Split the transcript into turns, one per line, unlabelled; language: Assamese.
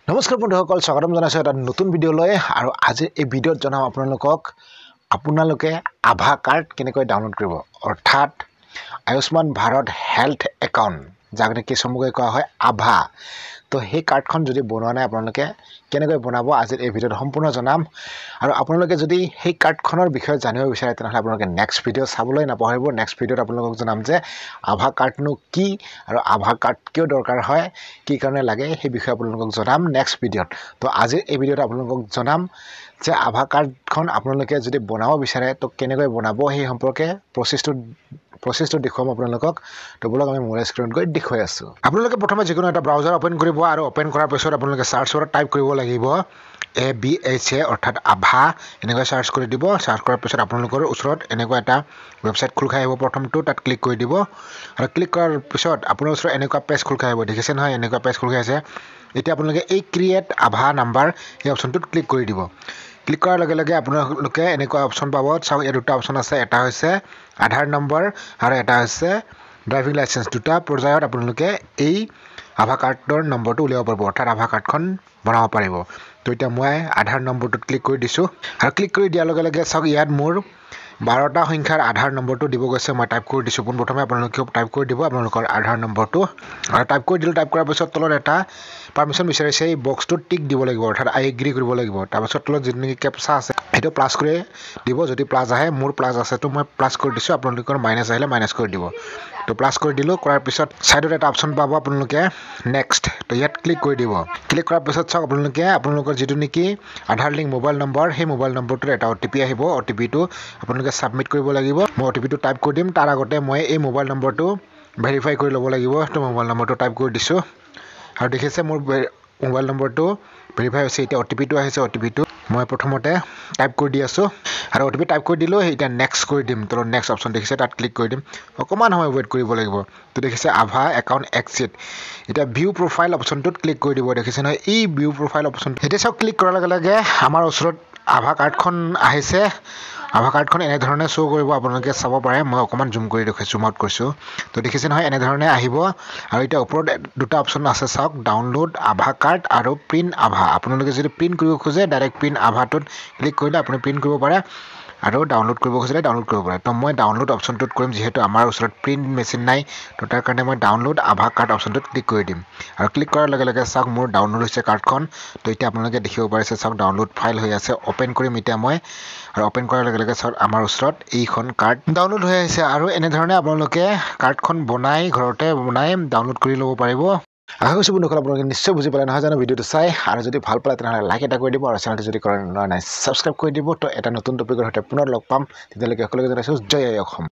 নমস্কাৰ বন্ধুসকল, স্বাগতম জনাইছোঁ এটা নতুন ভিডিঅ'লৈ। আৰু আজি এই ভিডিঅ'ত জনাম আপোনালোকে আভা কাৰ্ড কেনেকৈ ডাউনলোড কৰিব, অৰ্থাৎ আয়ুষ্মান ভাৰত হেল্থ একাউণ্ট, যাক নেকি চমুকৈ কোৱা হয় আভা। তো সেই কাৰ্ডখন যদি বনোৱা নাই আপোনালোকে কেনেকৈ বনাব আজিৰ এই ভিডিঅ'ত সম্পূৰ্ণ জনাম। আৰু আপোনালোকে যদি সেই কাৰ্ডখনৰ বিষয়ে জানিব বিচাৰে তেনেহ'লে আপোনালোকে নেক্সট ভিডিঅ' চাবলৈ নাপাহৰিব। নেক্সট ভিডিঅ'ত আপোনালোকক জনাম যে আভা কাৰ্ডনো কি আৰু আভা কাৰ্ড কিয় দৰকাৰ হয়, কি কাৰণে লাগে, সেই বিষয়ে আপোনালোকক জনাম নেক্সট ভিডিঅ'ত। তো আজিৰ এই ভিডিঅ'ত আপোনালোকক জনাম যে আভা কাৰ্ডখন আপোনালোকে যদি বনাব বিচাৰে তো কেনেকৈ বনাব সেই সম্পৰ্কে প্ৰচেছটো দেখুৱাম আপোনালোকক। তো বলক আমি মোৰ স্ক্ৰীনত গৈ দেখুৱাই আছোঁ। আপোনালোকে প্ৰথমে যিকোনো এটা ব্ৰাউজাৰ অ'পেন কৰিব আৰু অ'পেন কৰাৰ পিছত আপোনালোকে চাৰ্চ বাৰত টাইপ কৰিব লাগিব ABHA অৰ্থাৎ আভা, এনেকৈ চাৰ্চ কৰি দিব। চাৰ্চ কৰাৰ পিছত আপোনালোকৰ ওচৰত এনেকুৱা এটা ৱেবছাইট খোল খাই আহিব। প্ৰথমটো তাত ক্লিক কৰি দিব আৰু ক্লিক কৰাৰ পিছত আপোনাৰ ওচৰত এনেকুৱা পেজ খোল খাই আহিব। দেখিছে নহয়, এনেকুৱা পেজ খোল খাই আছে। এতিয়া আপোনালোকে এই ক্ৰিয়েট আভা নাম্বাৰ এই অপশ্যনটোত ক্লিক কৰি দিব। ক্লিক কৰাৰ লগে লগে আপোনালোকে এনেকুৱা অপশ্যন পাব। চাওক, ইয়াত দুটা অপশ্যন আছে, এটা হৈছে আধাৰ নম্বৰ আৰু এটা হৈছে ড্ৰাইভিং লাইচেঞ্চ। দুটা পৰ্যায়ত আপোনালোকে এই আভা কাৰ্ডৰ নম্বৰটো উলিয়াব পাৰিব, অৰ্থাৎ আভা কাৰ্ডখন বনাব পাৰিব। তো এতিয়া মই আধাৰ নম্বৰটোত ক্লিক কৰি দিছোঁ আৰু ক্লিক কৰি দিয়াৰ লগে লগে চাওক, ইয়াত মোৰ 12টা সংখ্যাৰ আধাৰ নম্বৰটো দিব গৈছে। মই টাইপ কৰি দিছোঁ। পোনপ্ৰথমে আপোনালোকেও টাইপ কৰি দিব আপোনালোকৰ আধাৰ নম্বৰটো আৰু টাইপ কৰি দিলোঁ। টাইপ কৰাৰ পিছত তলত এটা পাৰ্মিশ্যন বিচাৰিছে, এই বক্সটোত টিক দিব লাগিব, অৰ্থাৎ আই এগ্ৰী কৰিব লাগিব। তাৰপিছত তলত যিটো নেকি কেপচা আছে সেইটো প্লাছ কৰি দিব। যদি প্লাছ আহে, মোৰ প্লাছ আছে তো মই প্লাছ কৰি দিছোঁ, আপোনালোকৰ মাইনাছ আহিলে মাইনাছ কৰি দিব। তো প্লাছ কৰি দিলোঁ। কৰাৰ পিছত ছাইডত এটা অপশ্যন পাব আপোনালোকে নেক্সট, তো ইয়াত ক্লিক কৰি দিব। ক্লিক কৰাৰ পিছত চাওক, আপোনালোকৰ যিটো নেকি আধাৰ লিংক মোবাইল নম্বৰ, সেই মোবাইল নম্বৰটোত এটা OTP আহিব। OTPটো আপোনালোকে ছাবমিট কৰিব লাগিব। মই OTPটো টাইপ কৰি দিম। তাৰ আগতে মই এই মোবাইল নম্বৰটো ভেৰিফাই কৰি ল'ব লাগিব। তো মোবাইল নম্বৰটো টাইপ কৰি দিছোঁ আৰু দেখিছে মোৰ মোবাইল নম্বৰটো ভেৰিফাই হৈছে। এতিয়া OTPটো আহিছে। OTPটো মই প্ৰথমতে টাইপ কৰি দি আছোঁ আৰু OTP টাইপ কৰি দিলোঁ। এতিয়া নেক্সট কৰি দিম। তো নেক্সট অপশ্যন দেখিছে, তাত ক্লিক কৰি দিম। অকণমান সময় ৱেইট কৰিব লাগিব। তো দেখিছে আভা একাউণ্ট এক্সিট। এতিয়া ভিউ প্ৰফাইল অপশ্যনটোত ক্লিক কৰি দিব। দেখিছে নহয়, এই ভিউ প্ৰফাইল অপশ্যনটো এতিয়া চাওক, ক্লিক কৰাৰ লগে লগে আমাৰ ওচৰত আভা কাৰ্ডখন আহিছে। আভা কাৰ্ডখন এনেধৰণে শ্ব' কৰিব, আপোনালোকে চাব পাৰে। মই অকণমান জুম কৰি দেখুৱাইছোঁ, জুম আউট কৰিছোঁ। তো দেখিছে নহয়, এনেধৰণে আহিব। আৰু এতিয়া ওপৰত দুটা অপশ্যন আছে, চাওক, ডাউনলোড আভা কাৰ্ড আৰু প্ৰিণ্ট আভা। আপোনালোকে যদি প্ৰিণ্ট কৰিব খোজে ডাইৰেক্ট প্ৰিণ্ট আভাটোত ক্লিক কৰিলে আপুনি প্ৰিণ্ট কৰিব পাৰে, আৰু ডাউনলোড কৰিব খুজিলে ডাউনলোড কৰিব পাৰে। তো মই ডাউনলোড অপশ্যনটোত কৰিম, যিহেতু আমাৰ ওচৰত প্ৰিণ্ট মেচিন নাই। তো তাৰ কাৰণে মই ডাউনলোড আভা কাৰ্ড অপশ্যনটোত ক্লিক কৰি দিম আৰু ক্লিক কৰাৰ লগে লগে চাওক, মোৰ ডাউনলোড হৈছে কাৰ্ডখন। তো এতিয়া আপোনালোকে দেখিব পাৰিছে, চাওক, ডাউনলোড ফাইল হৈ আছে। অ'পেন কৰিম এতিয়া মই, আৰু অ'পেন কৰাৰ লগে লগে চাওক, আমাৰ ওচৰত এইখন কাৰ্ড ডাউনলোড হৈ আহিছে। আৰু এনেধৰণে আপোনালোকে কাৰ্ডখন ঘৰতে বনাই ডাউনলোড কৰি ল'ব পাৰিব। আশা কৰিছোঁ বন্ধুসকল আপোনালোকে নিশ্চয় বুজি পালে নহয় জানো ভিডিঅ'টো চাই। আৰু যদি ভাল পালে তেনেহ'লে লাইক এটা কৰি দিব আৰু চেনেলটো যদি কৰা নাই ছাবস্ক্ৰাইব কৰি দিব। তো এটা নতুন টপিকৰ সৈতে পুনৰ লগ পাম। তেতিয়ালৈকে সকলোকে জনাইছোঁ জয় অসম।